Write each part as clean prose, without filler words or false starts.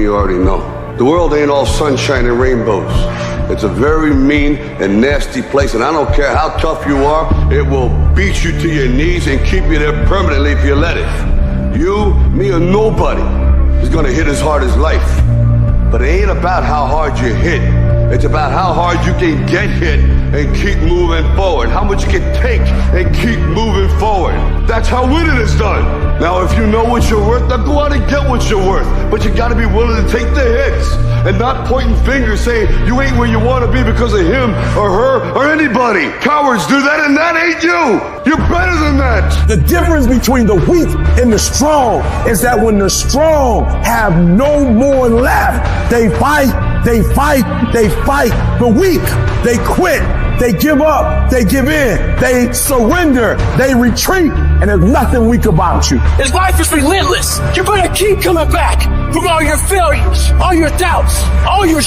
you already know. The world ain't all sunshine and rainbows. It's a very mean and nasty place, and I don't care how tough you are, it will beat you to your knees and keep you there permanently if you let it. You, me, or nobody is gonna hit as hard as life. But it ain't about how hard you hit. It's about how hard you can get hit and keep moving forward. How much you can take and keep moving forward. That's how winning is done. Now, if you know what you're worth, now go out and get what you're worth. But you gotta be willing to take the hits and not pointing fingers saying you ain't where you wanna be because of him or her or anybody. Cowards do that, and that ain't you. You're better than that. The difference between the weak and the strong is that when the strong have no more left, they fight. The weak, they quit. They give up, they give in, they surrender, they retreat, and there's nothing weak about you. His life is relentless. You better keep coming back from all your failures, all your doubts, all your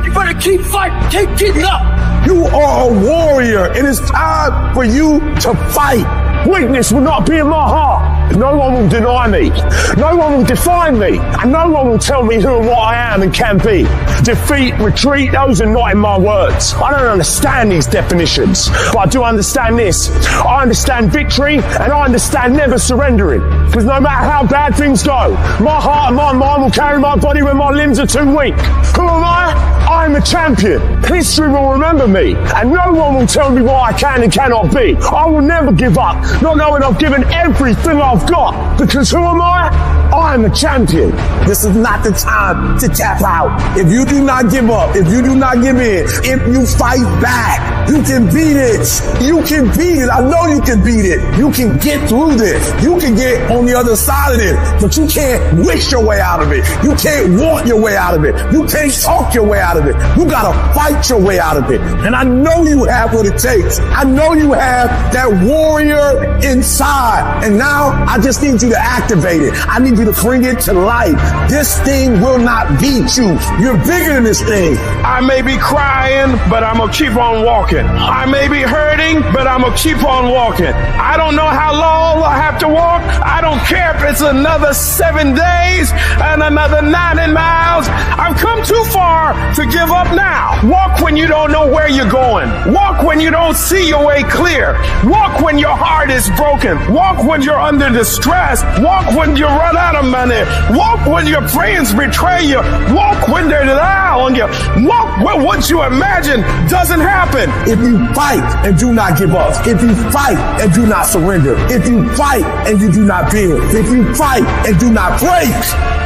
You better keep fighting, keep getting up. You are a warrior. It is time for you to fight. Weakness will not be in my heart. No one will deny me. No one will define me. And no one will tell me who and what I am and can be. Defeat, retreat, those are not in my words. I don't understand these definitions, but I do understand this. I understand victory, and I understand never surrendering. Because no matter how bad things go, my heart and my mind will carry my body when my limbs are too weak. Who am I? I'm a champion. History will remember me, and no one will tell me what I can and cannot be. I will never give up, not knowing I've given everything I've got. Because who am I? I'm a champion. This is not the time to tap out. If you do not give up, if you do not give in, if you fight back, you can beat it. You can beat it. I know you can beat it. You can get through this. You can get on the other side of this, but you can't wish your way out of it. You can't want your way out of it. You can't talk your way out of it. You gotta fight your way out of it. And I know you have what it takes. I know you have that warrior inside. And now I just need you to activate it. I need you to bring it to life. This thing will not beat you. You're bigger than this thing. I may be crying, but I'm gonna keep on walking. I may be hurting, but I'm gonna keep on walking. I don't know how long I have to walk. I don't care if it's another 7 days and another 90 miles. I've come too far to give up now. Walk when you don't know where you're going. Walk when you don't see your way clear. Walk when your heart is broken. Walk when you're under distress. Walk when you run out of money. Walk when your friends betray you. Walk when they lie on you. Walk when what you imagine doesn't happen. If you fight and do not give up, if you fight and do not surrender, if you fight and you do not bend, if you fight and do not break,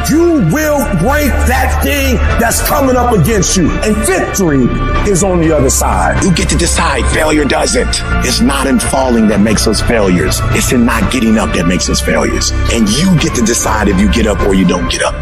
you will break that thing that's coming up against you. And victory is on the other side. You get to decide. Failure doesn't. It's not in falling that makes us failures. It's in not getting up that makes us failures. And you get to decide if you get up or you don't get up.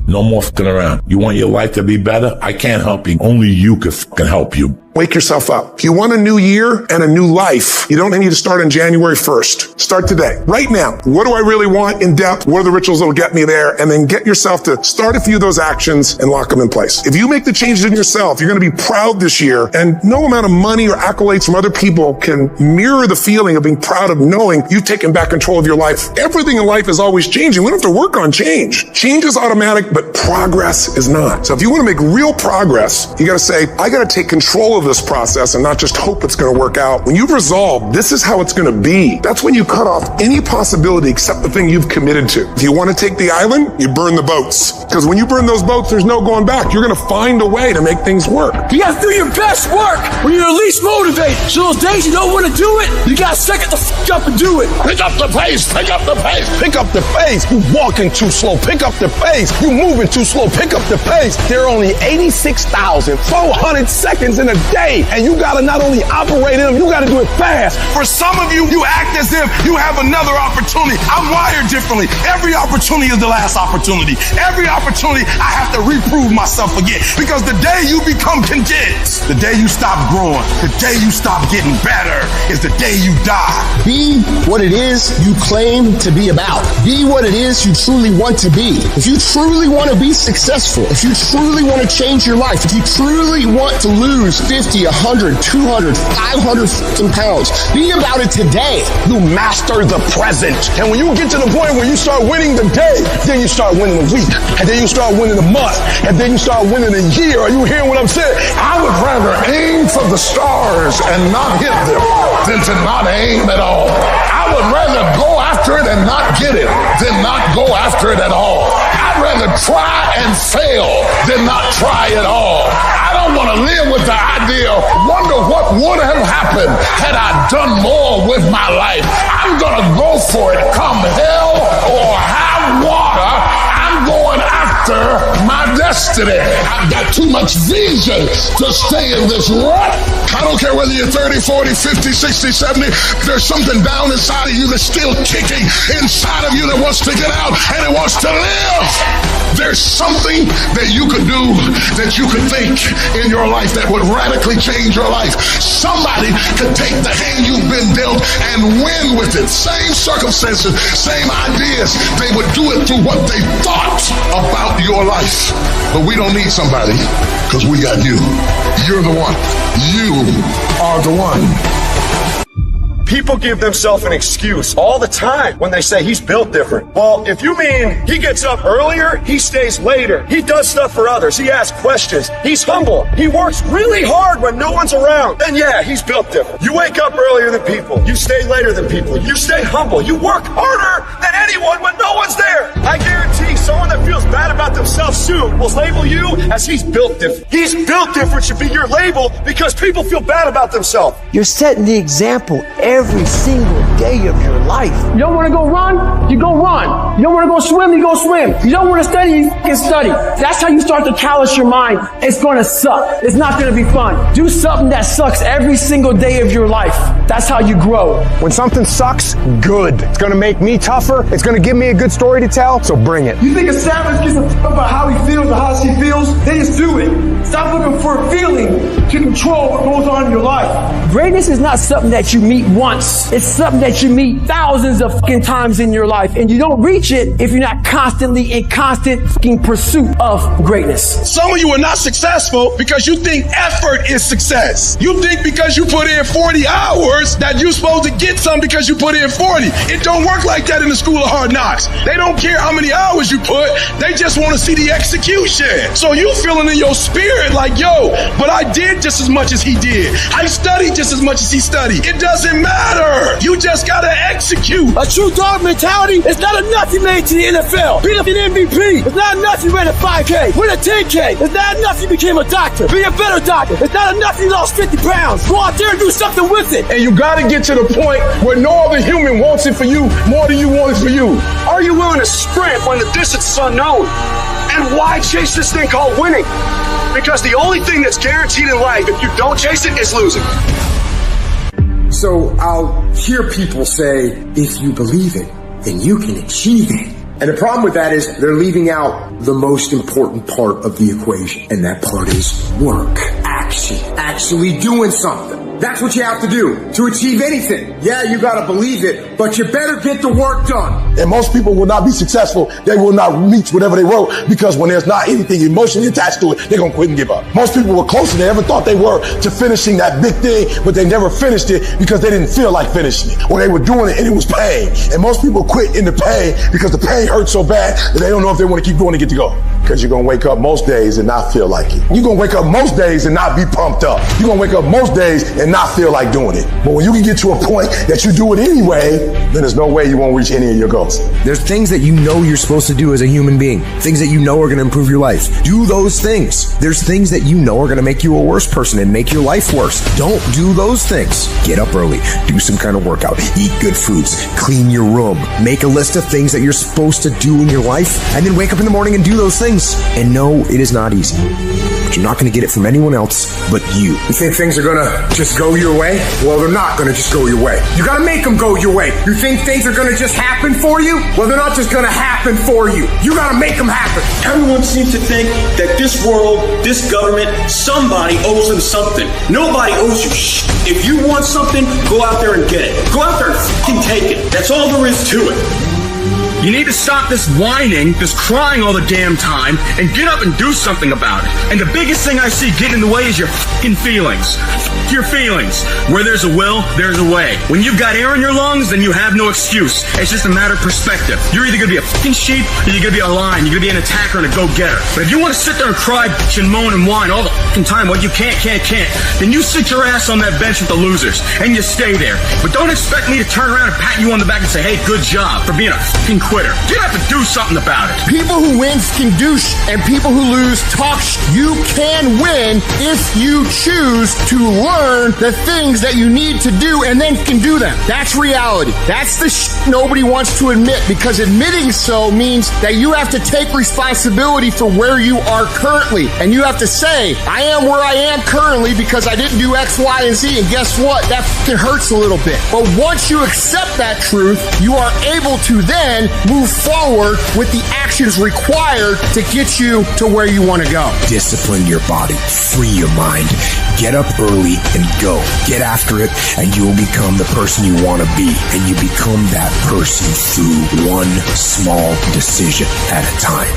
No more fucking around. You want your life to be better? I can't help you. Only you can help you. Wake yourself up. If you want a new year and a new life, you don't need to start on January 1st. Start today. Right now. What do I really want in depth? What are the rituals that will get me there? And then get yourself to start a few of those actions and lock them in place. If you make the changes in yourself, you're going to be proud this year. And no amount of money or accolades from other people can mirror the feeling of being proud of knowing you've taken back control of your life. Everything in life is always changing. We don't have to work on change. Change is automatic, but progress is not. So if you want to make real progress, you got to say, I got to take control of this process and not just hope it's going to work out. When you've resolved, this is how it's going to be. That's when you cut off any possibility except the thing you've committed to. If you want to take the island, you burn the boats. Because when you burn those boats, there's no going back. You're going to find a way to make things work. You got to do your best work when you're least motivated. So those days you don't want to do it, you got to suck it the fuck up and do it. Pick up the pace. Pick up the pace. Pick up the pace. You walking too slow. Pick up the pace. You moving too slow. Pick up the pace. There are only 86,400 seconds in a day. And you got to not only operate in them, you got to do it fast. For some of you, you act as if you have another opportunity. I'm wired differently. Every opportunity is the last opportunity. Every opportunity, I have to reprove myself again. Because the day you become content, the day you stop growing, the day you stop getting better, is the day you die. Be what it is you claim to be about. Be what it is you truly want to be. If you truly want to be successful, if you truly want to change your life, if you truly want to lose 50 50, 100, 200, 500 pounds. Be about it today. You master the present. And when you get to the point where you start winning the day, then you start winning the week. And then you start winning the month. And then you start winning the year. Are you hearing what I'm saying? I would rather aim for the stars and not hit them than to not aim at all. I would rather go after it and not get it than not go after it at all. I'd rather try and fail than not try at all. I don't want to live with the idea, wonder what would have happened had I done more with my life. I'm going to go for it, come hell or high water. I'm going after my destiny. I've got too much vision to stay in this rut. I don't care whether you're 30, 40, 50, 60, 70. There's something down inside of you that's still kicking inside of you that wants to get out and it wants to live. There's something that you could do, that you could think in your life that would radically change your life. Somebody could take the hand you've been dealt and win with it. Same circumstances, same ideas. They would do it through what they thought about your life. But we don't need somebody because we got you. You're the one. You are the one. People give themselves an excuse all the time when they say he's built different. Well, if you mean he gets up earlier, he stays later, he does stuff for others, he asks questions, he's humble, he works really hard when no one's around, then yeah, he's built different. You wake up earlier than people, you stay later than people, you stay humble, you work harder than anyone when no one's there. I guarantee someone that feels bad about themselves soon will label you as he's built different. He's built different should be your label because people feel bad about themselves. You're setting the example every single day of your life. You don't want to go run? You go run. You don't want to go swim? You go swim. You don't want to study? You can study. That's how you start to callous your mind. It's going to suck. It's not going to be fun. Do something that sucks every single day of your life. That's how you grow. When something sucks, good. It's going to make me tougher. It's going to give me a good story to tell, so bring it. You think a savage gives a fuck about how he feels or how she feels? They just do it. Stop looking for a feeling to control what goes on in your life. Greatness is not something that you meet once. It's something that you meet thousands of fucking times in your life. And you don't reach it if you're not constantly in constant fucking pursuit of greatness. Some of you are not successful because you think effort is success. You think because you put in 40 hours that you're supposed to get some because you put in 40. It don't work like that in the school of hard knocks. They don't care how many hours you put. They just want to see the execution. So you feeling in your spirit like, yo, but I did just as much as he did. I studied just as much as he studied. It doesn't matter. You just gotta execute. A true dog mentality is not enough you made to the NFL. Beat up an MVP. It's not enough you ran a 5K. Win a 10K. It's not enough you became a doctor. Be a better doctor. It's not enough you lost 50 pounds. Go out there and do something with it. And you gotta get to the point where no other human wants it for you more than you want it for you. Are you willing to sprint when the distance is unknown? And why chase this thing called winning? Because the only thing that's guaranteed in life, if you don't chase it, is losing. So I'll hear people say, if you believe it, then you can achieve it. And the problem with that is they're leaving out the most important part of the equation. And that part is work, action, actually doing something. That's what you have to do to achieve anything. Yeah, you gotta believe it, but you better get the work done. And most people will not be successful. They will not reach whatever they wrote because when there's not anything emotionally attached to it, they're going to quit and give up. Most people were closer than they ever thought they were to finishing that big thing, but they never finished it because they didn't feel like finishing it, or they were doing it and it was pain. And most people quit in the pain because the pain hurts so bad that they don't know if they want to keep going to get to go. Because you're going to wake up most days and not feel like it. You're going to wake up most days and not be pumped up. You're going to wake up most days and not feel like doing it. But when you can get to a point that you do it anyway, then there's no way you won't reach any of your goals. There's things that you know you're supposed to do as a human being. Things that you know are going to improve your life. Do those things. There's things that you know are going to make you a worse person and make your life worse. Don't do those things. Get up early. Do some kind of workout. Eat good foods. Clean your room. Make a list of things that you're supposed to do in your life, and then wake up in the morning and do those things. And no, it is not easy. But you're not going to get it from anyone else but you. You think things are going to just go your way? Well, they're not going to just go your way. You got to make them go your way. You think things are going to just happen for you? Well, they're not just going to happen for you. You got to make them happen. Everyone seems to think that this world, this government, somebody owes them something. Nobody owes you shit. If you want something, go out there and get it. Go out there and fucking take it. That's all there is to it. You need to stop this whining, this crying all the damn time, and get up and do something about it. And the biggest thing I see getting in the way is your fucking feelings. Your feelings. Where there's a will, there's a way. When you've got air in your lungs, then you have no excuse. It's just a matter of perspective. You're either gonna be a fucking sheep, or you're gonna be a lion. You're gonna be an attacker and a go-getter. But if you want to sit there and cry, bitch, and moan and whine all the fucking time, what you can't, then you sit your ass on that bench with the losers, and you stay there. But don't expect me to turn around and pat you on the back and say, hey, good job for being a fucking quitter. You have to do something about it. People who win can douche, and people who lose talk. You can win if you choose to learn the things that you need to do and then can do them. That's reality. That's the nobody wants to admit, because admitting so means that you have to take responsibility for where you are currently. And you have to say, I am where I am currently because I didn't do X, Y, and Z. And guess what? That hurts a little bit. But once you accept that truth, you are able to then move forward with the actions required to get you to where you want to go. Discipline your body, free your mind, get up early and go. Get after it, and you will become the person you want to be. And you become that person through one small decision at a time.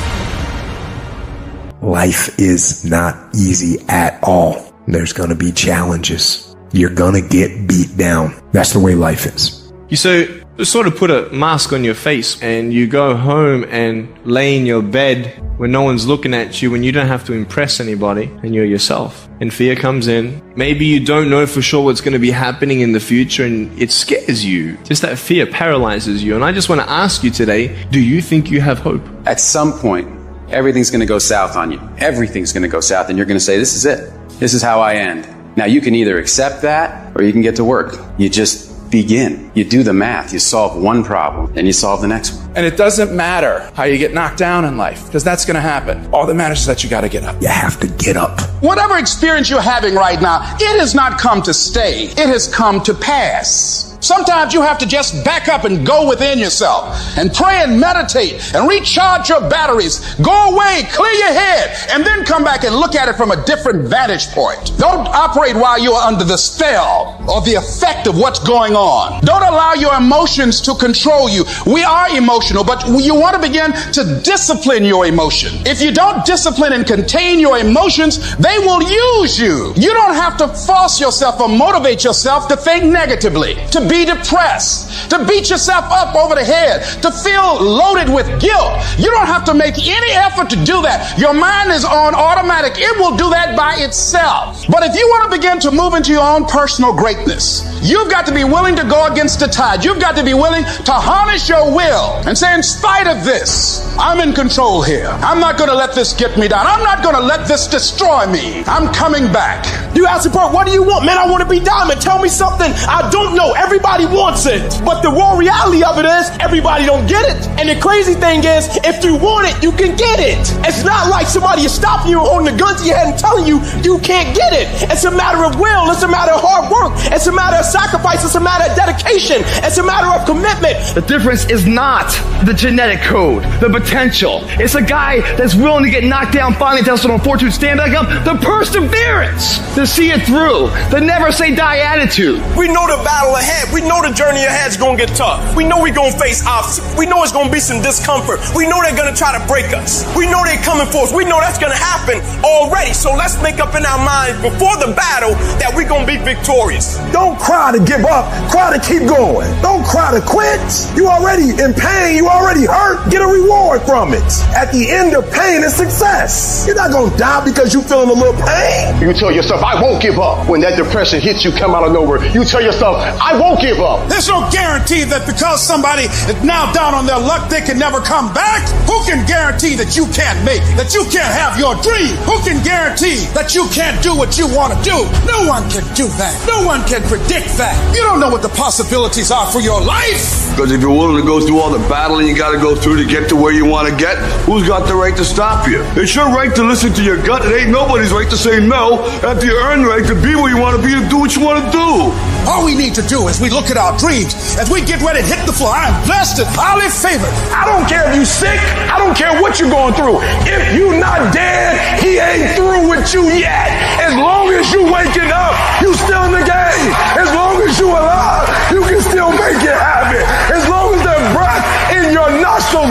Life is not easy at all. There's going to be challenges. You're going to get beat down. That's the way life is. You sort of put a mask on your face and you go home and lay in your bed when no one's looking at you, and you don't have to impress anybody, and you're yourself. And fear comes in. Maybe you don't know for sure what's going to be happening in the future, and it scares you. Just that fear paralyzes you. And I just want to ask you today, do you think you have hope? At some point, everything's going to go south on you. Everything's going to go south, and you're going to say, this is it. This is how I end. Now, you can either accept that, or you can get to work. You just begin. You do the math. You solve one problem, then you solve the next one. And it doesn't matter how you get knocked down in life, because that's going to happen. All that matters is that you got to get up. You have to get up. Whatever experience you're having right now, it has not come to stay. It has come to pass. Sometimes you have to just back up and go within yourself and pray and meditate and recharge your batteries. Go away, clear your head, and then come back and look at it from a different vantage point. Don't operate while you are under the spell or the effect of what's going on. Don't allow your emotions to control you. We are emotional, but you want to begin to discipline your emotion. If you don't discipline and contain your emotions, they will use you. You don't have to force yourself or motivate yourself to think negatively, to be depressed, to beat yourself up over the head, to feel loaded with guilt. You don't have to make any effort to do that. Your mind is on automatic. It will do that by itself. But if you want to begin to move into your own personal greatness, you've got to be willing to go against the tide. You've got to be willing to harness your will and say, in spite of this, I'm in control here. I'm not going to let this get me down. I'm not going to let this destroy me. I'm coming back. You ask the part, what do you want? Man, I want to be diamond. Tell me something I don't know. Everybody wants it. But the raw reality of it is everybody don't get it. And the crazy thing is, if you want it, you can get it. It's not like somebody is stopping you, holding the gun to your head and telling you you can't get it. It's a matter of will. It's a matter of hard work. It's a matter of sacrifice. It's a matter of dedication. It's a matter of commitment. The difference is not the genetic code, the potential. It's a guy that's willing to get knocked down, finally tested on fortitude, stand back up, the perseverance to see it through, the never say die attitude. We know the battle ahead. We know the journey ahead's gonna get tough. We know we're gonna face obstacles. We know it's gonna be some discomfort. We know they're gonna try to break us. We know they're coming for us. We know that's gonna happen already. So let's make up in our minds before the battle that we're gonna be victorious. Don't cry to give up. Cry to keep going. Don't cry to quit. You already in pain. You already hurt. Get a reward from it. At the end of pain is success. You're not gonna die because you're feeling a little pain. You tell yourself, I won't give up. When that depression hits you, come out of nowhere, you tell yourself, I won't give up. There's no guarantee that because somebody is now down on their luck, they can never come back. Who can guarantee that you can't make, that you can't have your dream? Who can guarantee that you can't do what you want to do? No one can do that. No one can predict that. You don't know what the possibilities are for your life. Because if you're willing to go through all the battling you got to go through to get to where you want to get, who's got the right to stop you? It's your right to listen to your gut. It ain't nobody's right to say no after you earn the right to be where you want to be and do what you want to do. All we need to do is we look at our dreams as we get ready to hit the floor. I am blessed and highly favored. I don't care if you sick. I don't care what you're going through. If you not dead, he ain't through with you yet. As long as you waking up, you still in the game. As long as you alive, you can still make it happen. As long as there's breath in your nostrils,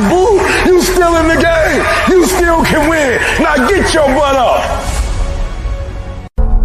can win. Now get your butt up.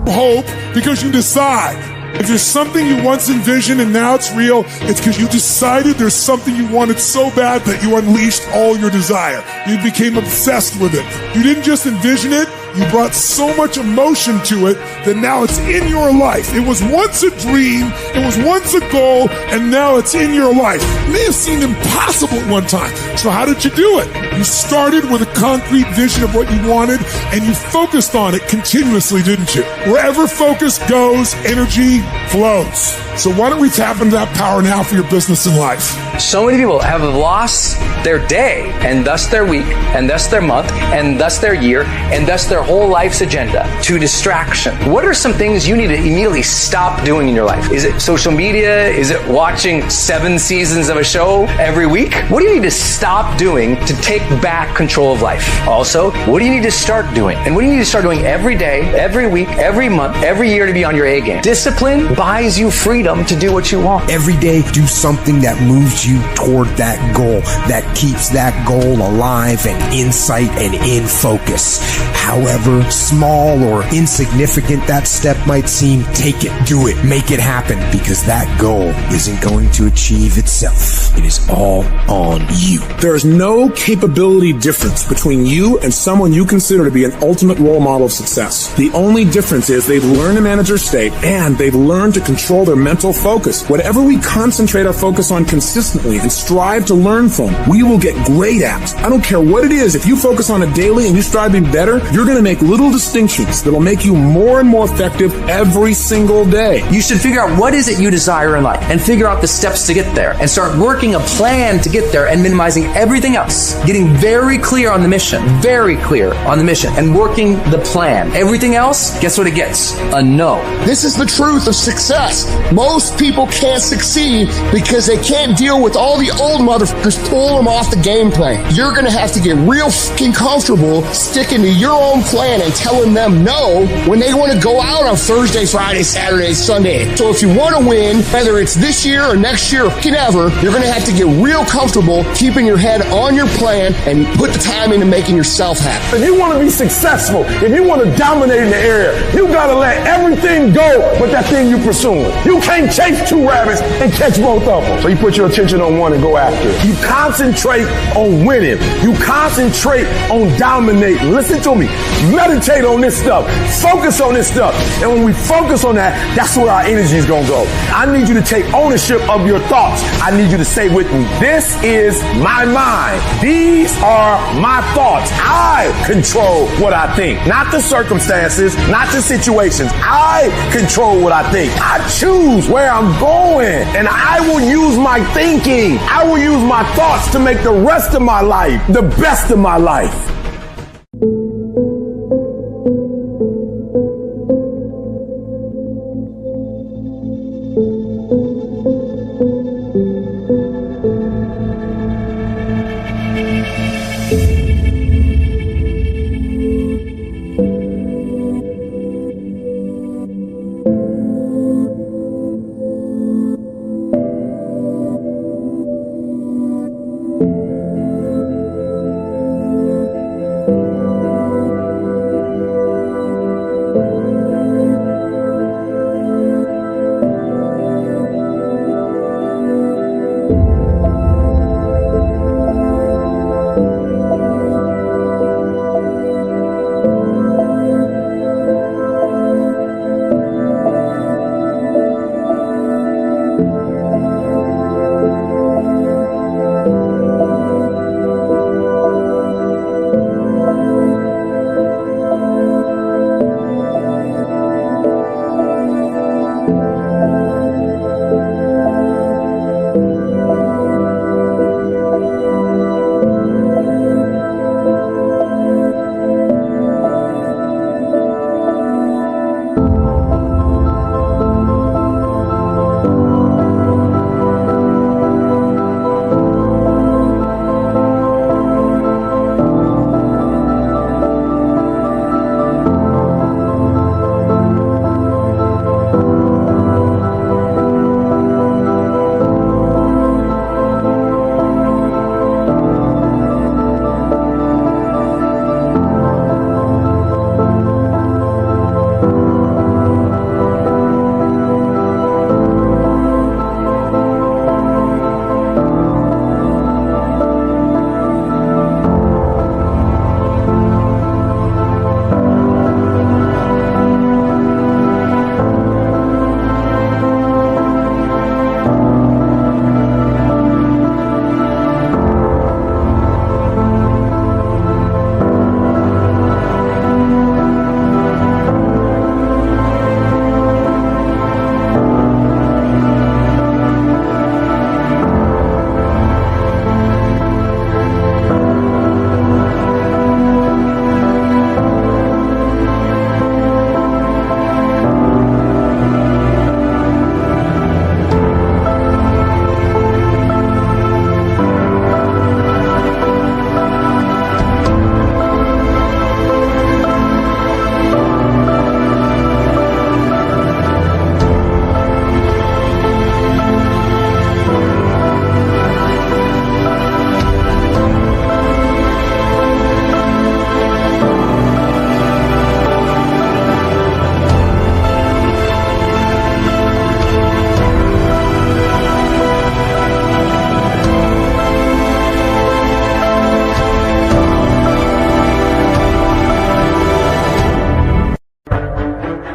Hope because you decide. If there's something you once envisioned and now it's real, it's because you decided there's something you wanted so bad that you unleashed all your desire. You became obsessed with it. You didn't just envision it, you brought so much emotion to it that now it's in your life. It was once a dream, it was once a goal, and now it's in your life. It may have seemed impossible at one time. So how did you do it? You started with a concrete vision of what you wanted, and you focused on it continuously, didn't you? Wherever focus goes, energy flows. So why don't we tap into that power now for your business and life? So many people have lost their day, and thus their week, and thus their month, and thus their year, and thus their whole life's agenda to distraction. What are some things you need to immediately stop doing in your life? Is it social media? Is it watching 7 seasons of a show every week? What do you need to stop doing to take back control of life? Also, what do you need to start doing? And what do you need to start doing every day, every week, every month, every year to be on your A game? Discipline buys you freedom to do what you want. Every day, do something that moves you toward that goal, that keeps that goal alive and in sight and in focus. However small or insignificant that step might seem, take it, do it, make it happen, because that goal isn't going to achieve itself. It is all on you. There is no capability difference between you and someone you consider to be an ultimate role model of success. The only difference is they've learned to manage their state and they've learned to control their mental focus. Whatever we concentrate our focus on consistently and strive to learn from, we will get great at. I don't care what it is. If you focus on it daily and you strive to be better, you're going to make little distinctions that'll make you more and more effective every single day. You should figure out what is it you desire in life and figure out the steps to get there and start working a plan to get there and minimizing everything else. Getting very clear on the mission, and working the plan. Everything else, guess what it gets? A no. This is the truth of success. Most people can't succeed because they can't deal with all the old motherfuckers pulling them off the game plan. You're going to have to get real fucking comfortable sticking to your own plan and telling them no when they want to go out on Thursday, Friday, Saturday, Sunday. So if you want to win, whether it's this year or next year or ever, you're going to have to get real comfortable keeping your head on your plan and put the time into making yourself happy. If you want to be successful, if you want to dominate in the area, you got to let everything go but that thing you're pursuing. You can't chase 2 rabbits and catch both of them. So you put your attention on one and go after it. You concentrate on winning. You concentrate on dominating. Listen to me. Meditate on this stuff. Focus on this stuff. And when we focus on that, that's where our energy is going to go. I need you to take ownership of your thoughts. I need you to say with me, this is my mind. These are my thoughts. I control what I think. Not the circumstances, not the situations. I control what I think. I choose where I'm going. And I will use my thinking. I will use my thoughts to make the rest of my life the best of my life.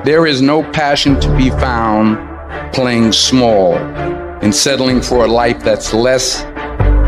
There is no passion to be found playing small and settling for a life that's less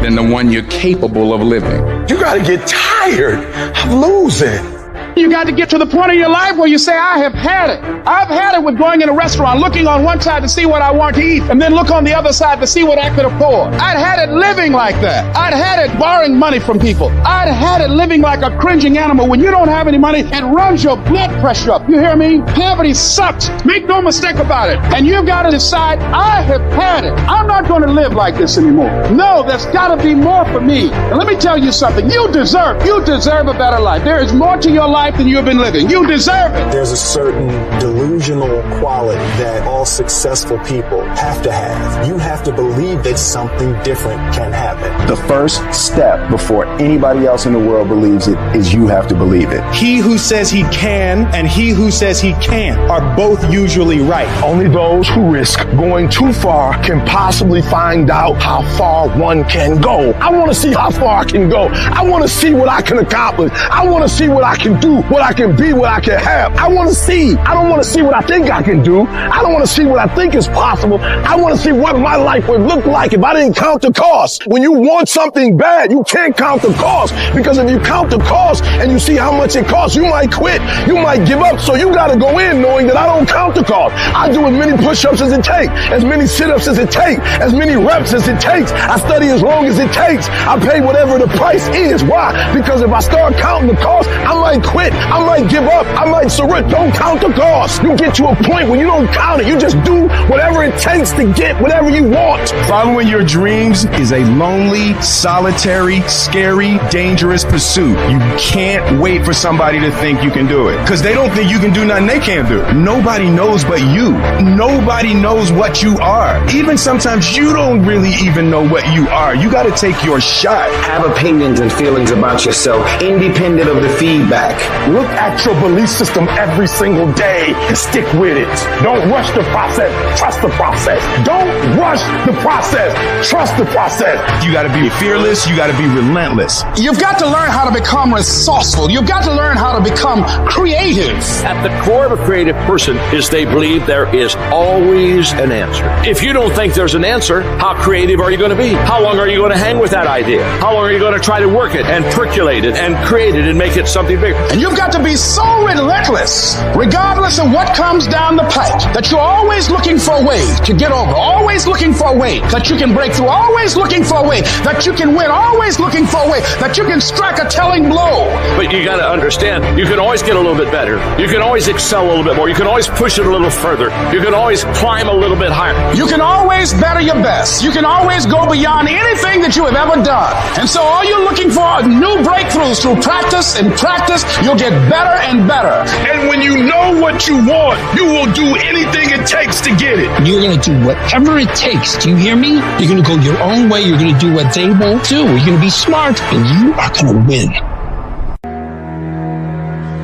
than the one you're capable of living. You gotta get tired of losing. You got to get to the point of your life where you say, I have had it. I've had it with going in a restaurant, looking on one side to see what I want to eat, and then look on the other side to see what I could afford. I'd had it living like that. I'd had it borrowing money from people. I'd had it living like a cringing animal. When you don't have any money, it runs your blood pressure up. You hear me? Poverty sucks. Make no mistake about it. And you've got to decide, I have had it. I'm not going to live like this anymore. No, there's got to be more for me. And let me tell you something. You deserve a better life. There is more to your life than you have been living. You deserve it. There's a certain delusional quality that all successful people have to have. You have to believe that something different can happen. The first step before anybody else in the world believes it is you have to believe it. He who says he can and he who says he can't are both usually right. Only those who risk going too far can possibly find out how far one can go. I want to see how far I can go. I want to see what I can accomplish. I want to see what I can do, what I can be, what I can have. I want to see. I don't want to see what I think I can do. I don't want to see what I think is possible. I want to see what my life would look like if I didn't count the cost. When you want something bad, you can't count the cost, because if you count the cost and you see how much it costs, you might quit. You might give up. So you got to go in knowing that I don't count the cost. I do as many push-ups as it takes, as many sit-ups as it takes, as many reps as it takes. I study as long as it takes. I pay whatever the price is. Why? Because if I start counting the cost, I might quit. I might give up. I might surrender. Don't count the cost. You get to a point where you don't count it. You just do whatever it takes to get whatever you want. Following your dreams is a lonely, solitary, scary, dangerous pursuit. You can't wait for somebody to think you can do it, because they don't think you can do nothing they can't do. Nobody knows but you. Nobody knows what you are. Even sometimes you don't really even know what you are. You got to take your shot. Have opinions and feelings about yourself, independent of the feedback. Look at your belief system every single day and stick with it. Don't rush the process. Trust the process. Don't rush the process. Trust the process. You got to be fearless. You got to be relentless. You've got to learn how to become resourceful. You've got to learn how to become creative. At the core of a creative person is they believe there is always an answer. If you don't think there's an answer, how creative are you going to be? How long are you going to hang with that idea? How long are you going to try to work it and percolate it and create it and make it something bigger? And you've got to be so relentless, regardless of what comes down the pike, that you're always looking for a way to get over, always looking for a way that you can break through, always looking for a way that you can win, always looking for a way that you can strike a telling blow. But you got to understand, you can always get a little bit better. You can always excel a little bit more. You can always push it a little further. You can always climb a little bit higher. You can always better your best. You can always go beyond anything that you have ever done. And so all you're looking for are new breakthroughs through practice and practice. You'll get better and better. And when you know what you want, you will do anything it takes to get it. You're going to do whatever it takes. Do you hear me? You're going to go your own way. You're going to do what they won't do. You're going to be smart, and you are going to win.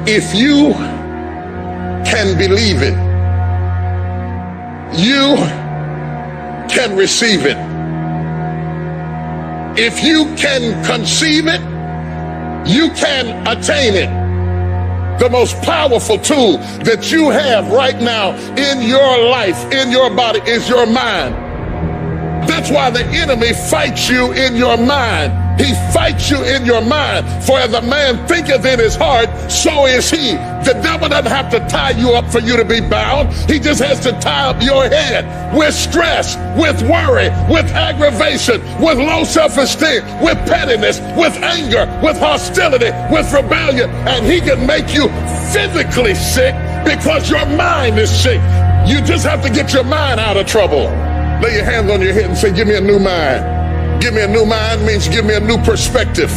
If you can believe it, you can receive it. If you can conceive it, you can attain it. The most powerful tool that you have right now in your life, in your body, is your mind. That's why the enemy fights you in your mind. He fights you in your mind. For as a man thinketh in his heart, so is he. The devil doesn't have to tie you up for you to be bound. He just has to tie up your head with stress, with worry, with aggravation, with low self-esteem, with pettiness, with anger, with hostility, with rebellion. And he can make you physically sick because your mind is sick. You just have to get your mind out of trouble. Lay your hands on your head and say, give me a new mind. Give me a new mind means give me a new perspective.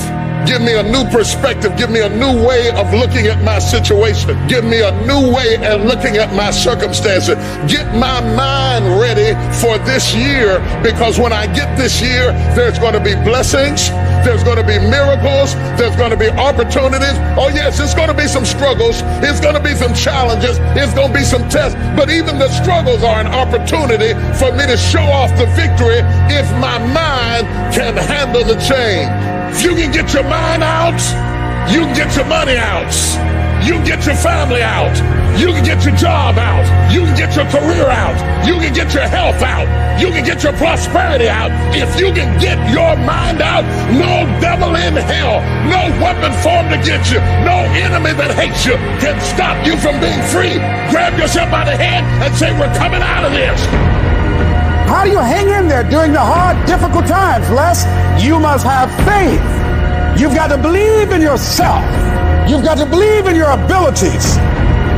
Give me a new perspective. Give me a new way of looking at my situation. Give me a new way of looking at my circumstances. Get my mind ready for this year, because when I get this year, there's going to be blessings. There's going to be miracles. There's going to be opportunities. Oh yes, it's going to be some struggles. It's going to be some challenges. It's going to be some tests. But even the struggles are an opportunity for me to show off the victory if my mind can handle the change. If you can get your mind out, you can get your money out. You can get your family out. You can get your job out. You can get your career out. You can get your health out. You can get your prosperity out. If you can get your mind out, no devil in hell, no weapon formed against you, no enemy that hates you can stop you from being free. Grab yourself by the hand and say, we're coming out of this. How do you hang in there during the hard, difficult times, Les? You must have faith. You've got to believe in yourself. You've got to believe in your abilities.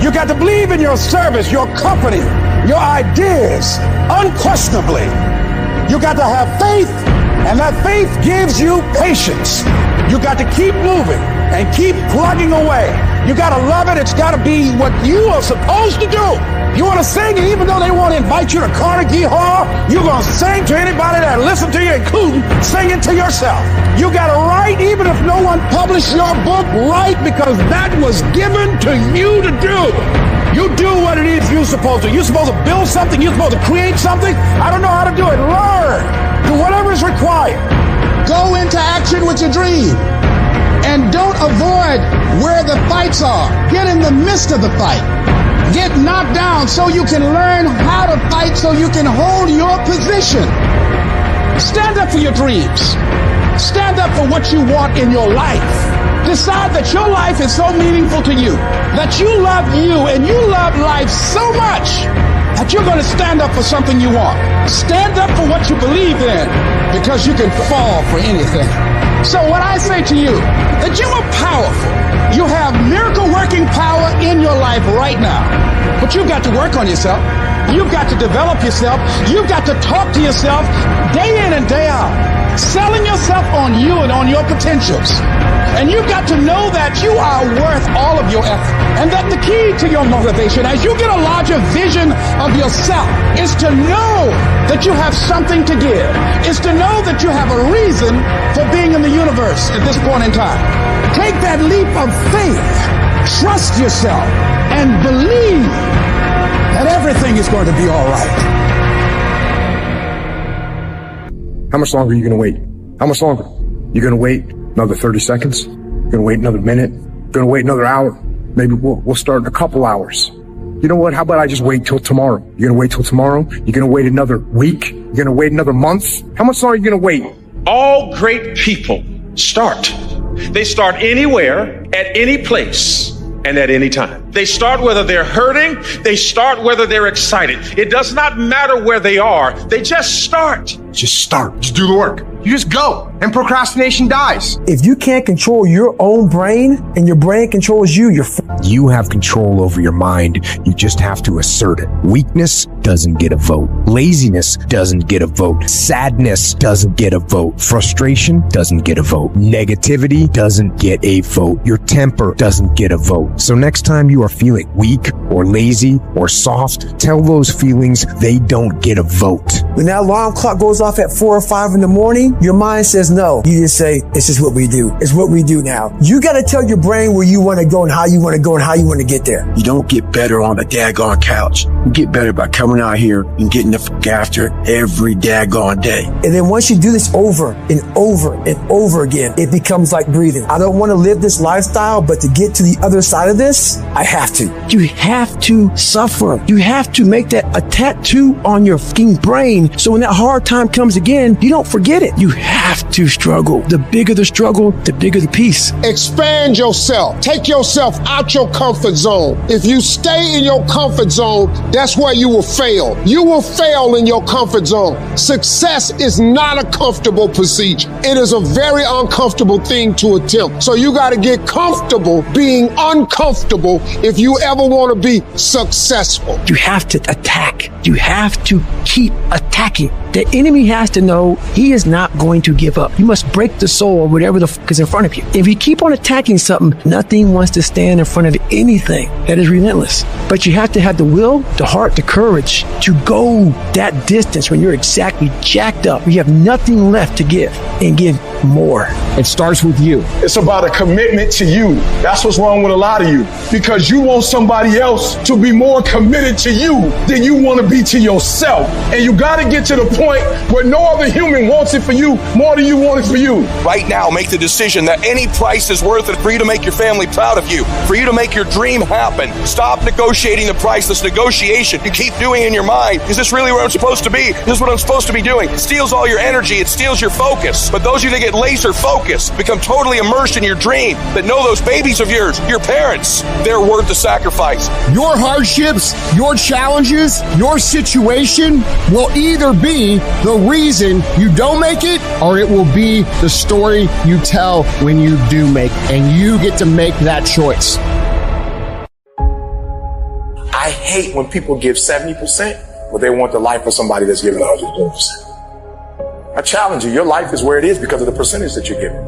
You got to believe in your service, your company, your ideas, unquestionably. You got to have faith, and that faith gives you patience. You got to keep moving and keep plugging away. You got to love it. It's got to be what you are supposed to do. You want to sing, and even though they want to invite you to Carnegie Hall, you're going to sing to anybody that listens to you, including singing to yourself. You got to write, even if no one published your book, write, because that was given to you to do. You do what it is you're supposed to. You're supposed to build something. You're supposed to create something. I don't know how to do it. Learn. Do whatever is required. Go into action with your dream. And don't avoid where the fights are. Get in the midst of the fight. Get knocked down so you can learn how to fight, so you can hold your position. Stand up for your dreams. Stand up for what you want in your life. Decide that your life is so meaningful to you, that you love you and you love life so much that you're going to stand up for something you want. Stand up for what you believe in, because you can fall for anything. So what I say to you, that you are powerful. You have miracle working power in your life right now. But you've got to work on yourself. You've got to develop yourself. You've got to talk to yourself day in and day out, selling yourself on you and on your potentials. And you've got to know that you are worth all of your effort. And that the key to your motivation, as you get a larger vision of yourself, is to know that you have something to give. Is to know that you have a reason for being in the universe at this point in time. Take that leap of faith. Trust yourself and believe that everything is going to be all right. How much longer are you going to wait? How much longer? You're going to wait another 30 seconds? You're going to wait another minute? You're going to wait another hour? Maybe we'll start in a couple hours. You know what? How about I just wait till tomorrow? You're going to wait till tomorrow? You're going to wait another week? You're going to wait another month? How much longer are you going to wait? All great people start. They start anywhere, at any place, and at any time. They start whether they're hurting. They start whether they're excited. It does not matter where they are. They just start. Just start. Just do the work. You just go, and procrastination dies. If you can't control your own brain and your brain controls you, You have control over your mind. You just have to assert it. Weakness doesn't get a vote. Laziness doesn't get a vote. Sadness doesn't get a vote. Frustration doesn't get a vote. Negativity doesn't get a vote. Your temper doesn't get a vote. So next time you are feeling weak or lazy or soft, tell those feelings they don't get a vote. When that alarm clock goes off at 4 or 5 in the morning, your mind says no. You just say, it's just what we do. It's what we do now. You got to tell your brain where you want to go and how you want to go and how you want to get there. You don't get better on the daggone couch. You get better by coming out here and getting the fuck after it every daggone day. And then once you do this over and over and over again, it becomes like breathing. I don't want to live this lifestyle, but to get to the other side of this, I have to. You have to suffer. You have to make that a tattoo on your fucking brain, so when that hard time comes again, you don't forget it. You have to struggle. The bigger the struggle, the bigger the peace. Expand yourself. Take yourself out your comfort zone. If you stay in your comfort zone, that's where you will fail. You will fail in your comfort zone. Success is not a comfortable procedure. It is a very uncomfortable thing to attempt. So you got to get comfortable being uncomfortable if you ever want to be successful. You have to attack. You have to keep attacking. The enemy has to know he is not going to give up. You must break the soul of whatever the fuck is in front of you. If you keep on attacking something, nothing wants to stand in front of anything that is relentless. But you have to have the will, the heart, the courage to go that distance when you're exactly jacked up. You have nothing left to give and give more. It starts with you. It's about a commitment to you. That's what's wrong with a lot of you, because you want somebody else to be more committed to you than you want to be to yourself. And you got to get to the point point where no other human wants it for you more than you want it for you. Right now, make the decision that any price is worth it for you to make your family proud of you, for you to make your dream happen. Stop negotiating the price, this negotiation you keep doing in your mind. Is this really where I'm supposed to be? Is this what I'm supposed to be doing? It steals all your energy. It steals your focus. But those of you that get laser focused, become totally immersed in your dream, that know those babies of yours, your parents, they're worth the sacrifice. Your hardships, your challenges, your situation will either be the reason you don't make it, or it will be the story you tell when you do make it. And you get to make that choice. I hate when people give 70%, but they want the life of somebody that's giving 100%. I challenge you, your life is where it is because of the percentage that you're giving.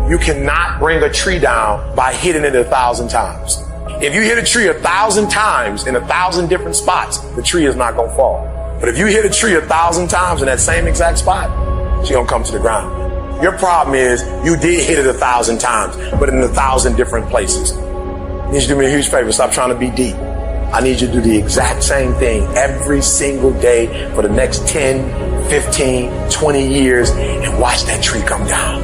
You cannot bring a tree down by hitting it 1,000 times. If you hit a tree 1,000 times in 1,000 different spots, the tree is not going to fall. But if you hit a tree 1,000 times in that same exact spot, she's going to come to the ground. Your problem is you did hit it 1,000 times, but in 1,000 different places. I need you to do me a huge favor. Stop trying to be deep. I need you to do the exact same thing every single day for the next 10, 15, 20 years and watch that tree come down.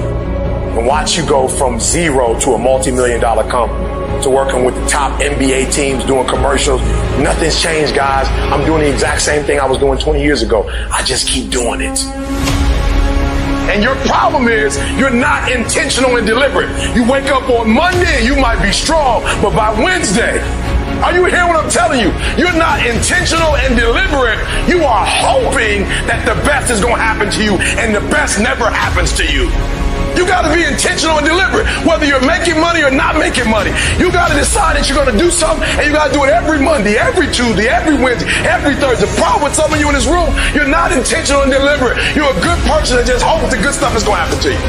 And watch you go from zero to a multi-million-dollar company, to working with the top NBA teams, doing commercials. Nothing's changed, guys. I'm doing the exact same thing I was doing 20 years ago. I just keep doing it. And your problem is you're not intentional and deliberate. You wake up on Monday and you might be strong, but by Wednesday, are you hearing what I'm telling you? You're not intentional and deliberate. You are hoping that the best is going to happen to you, and the best never happens to you. You got to be intentional and deliberate, whether you're making money or not making money. You got to decide that you're going to do something, and you got to do it every Monday, every Tuesday, every Wednesday, every Thursday. The problem with some of you in this room, you're not intentional and deliberate. You're a good person that just hopes the good stuff is going to happen to you.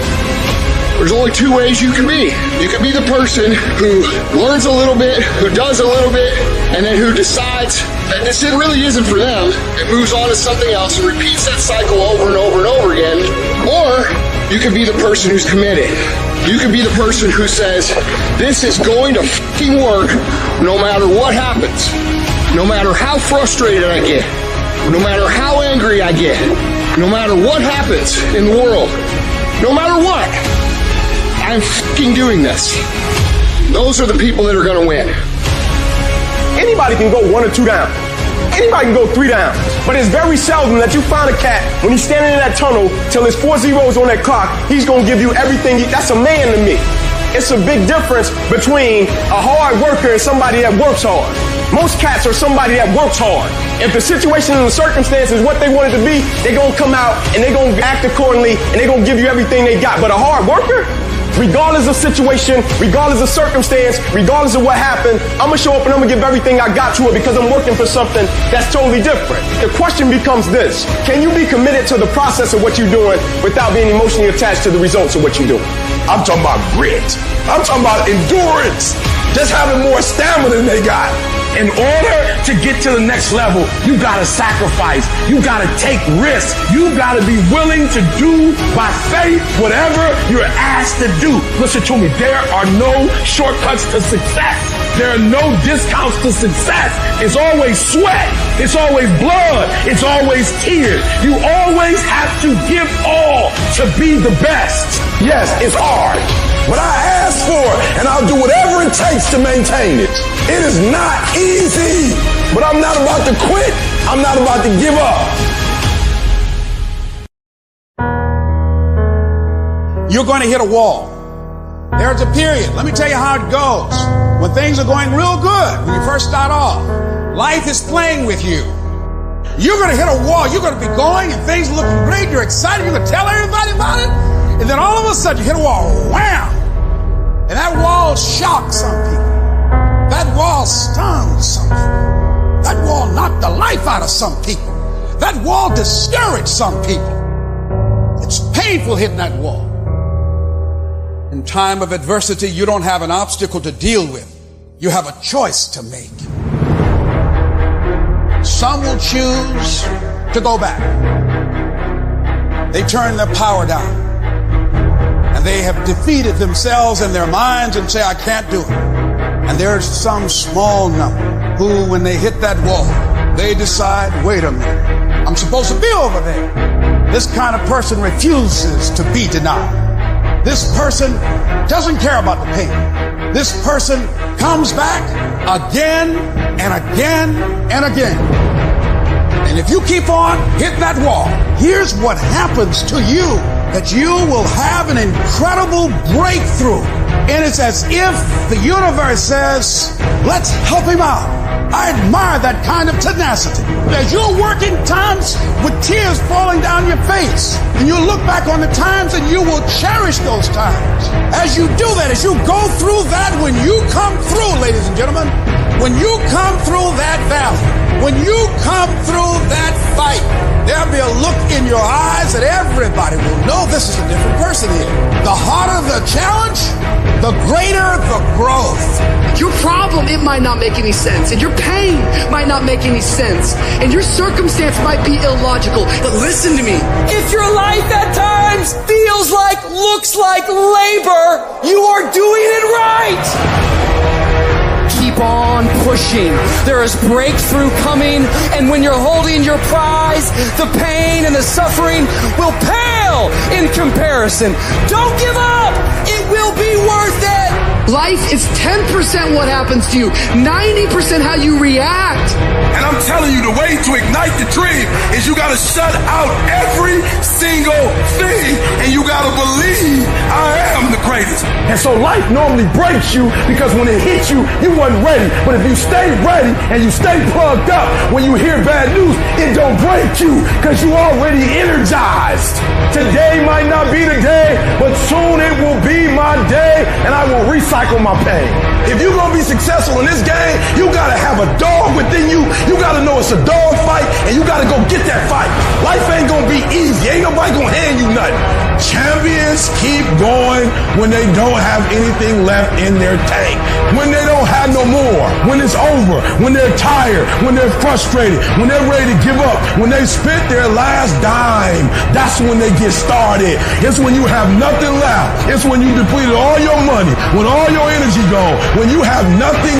There's only two ways you can be. You can be the person who learns a little bit, who does a little bit, and then who decides that this really isn't for them and moves on to something else and repeats that cycle over and over and over again. Or you can be the person who's committed. You can be the person who says, this is going to fucking work no matter what happens. No matter how frustrated I get. No matter how angry I get. No matter what happens in the world. No matter what. I'm fucking doing this. Those are the people that are going to win. Anybody can go 1 or 2 down. Anybody can go 3 down. But it's very seldom that you find a cat when he's standing in that tunnel till his 4 zeros on that clock, he's going to give you everything. That's a man to me. It's a big difference between a hard worker and somebody that works hard. Most cats are somebody that works hard. If the situation and the circumstance is what they want it to be, they're going to come out and they're going to act accordingly and they're going to give you everything they got. But a hard worker, regardless of situation, regardless of circumstance, regardless of what happened, I'm going to show up and I'm going to give everything I got to it because I'm working for something that's totally different. The question becomes this: can you be committed to the process of what you're doing without being emotionally attached to the results of what you're doing? I'm talking about grit. I'm talking about endurance. Just having more stamina than they got. In order to get to the next level, you gotta sacrifice. You gotta take risks. You gotta be willing to do by faith whatever you're asked to do. Listen to me, there are no shortcuts to success. There are no discounts to success. It's always sweat. It's always blood. It's always tears. You always have to give all to be the best. Yes, it's hard, but I ask for it, and I'll do whatever it takes to maintain it. It is not easy, but I'm not about to quit. I'm not about to give up. You're going to hit a wall. There's a period. Let me tell you how it goes. When things are going real good, when you first start off, life is playing with you. You're going to hit a wall. You're going to be going and things are looking great. You're excited. You're going to tell everybody about it. And then all of a sudden you hit a wall. Wham! And that wall shocked some people. That wall stunned some people. That wall knocked the life out of some people. That wall discouraged some people. It's painful hitting that wall. In time of adversity, you don't have an obstacle to deal with. You have a choice to make. Some will choose to go back. They turn their power down. And they have defeated themselves in their minds and say, I can't do it. And there's some small number who, when they hit that wall, they decide, wait a minute. I'm supposed to be over there. This kind of person refuses to be denied. This person doesn't care about the pain. This person comes back again and again and again. And if you keep on hitting that wall, here's what happens to you, that you will have an incredible breakthrough. And it's as if the universe says, let's help him out. I admire that kind of tenacity. As you're working times with tears falling down your face, and you look back on the times and you will cherish those times. As you do that, as you go through that, when you come through, ladies and gentlemen, when you come through that valley, when you come through that fight, there'll be a look in your eyes that everybody will know this is a different person here. The harder the challenge, the greater the growth. Your problem, it might not make any sense, and your pain might not make any sense, and your circumstance might be illogical, but listen to me. If your life at times feels like, looks like labor, you are doing it right. Keep on pushing. There is breakthrough coming, and when you're holding your prize, the pain and the suffering will pale in comparison. Don't give up. It will be worth it. Life is 10% what happens to you, 90% how you react. And I'm telling you, the way to ignite the dream is you gotta shut out every single thing, and you gotta believe I am the greatest. And so life normally breaks you because when it hits you, you wasn't ready. But if you stay ready and you stay plugged up, when you hear bad news, it don't break you because you already energized. Today might not be the day, but soon it will be my day, and I will recycle my pain. If you're gonna be successful in this game, you gotta have a dog within you. You gotta know it's a dog fight, and you gotta go get that fight. Life ain't gonna be easy. Ain't nobody gonna hand you nothing. Champions keep going when they don't have anything left in their tank. When they don't have no more. When it's over. When they're tired. When they're frustrated. When they're ready to give up. When they spent their last dime. That's when they get started. It's when you have nothing left. It's when you depleted all your money. When all your energy gone. When you have nothing